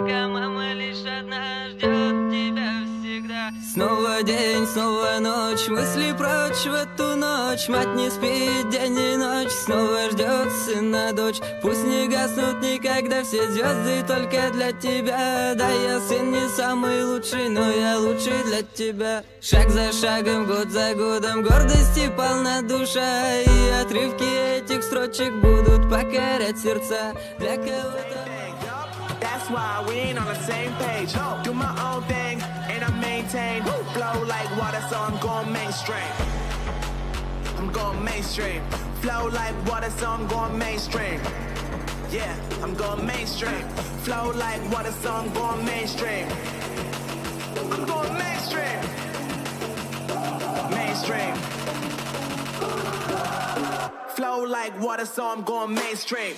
пока мама лишь одна ждет тебя всегда. Снова день, снова ночь, мысли прочь в эту ночь. Мать не спит день и ночь, снова ждет сына дочь. Пусть не гаснут никогда все звезды только для тебя. Да, я сын не самый лучший, но я лучший для тебя. Шаг за шагом, год за годом, гордости полна душа. И отрывки этих строчек будут покорять сердца. Для кого-то... That's why we ain't on the same page. Do my own thing and I maintain. Flow like water, so I'm going mainstream. I'm going mainstream. Flow like water, so I'm going mainstream. Yeah, I'm going mainstream. Flow like water, so I'm going mainstream. I'm going mainstream. Mainstream. Flow like water, so I'm going mainstream.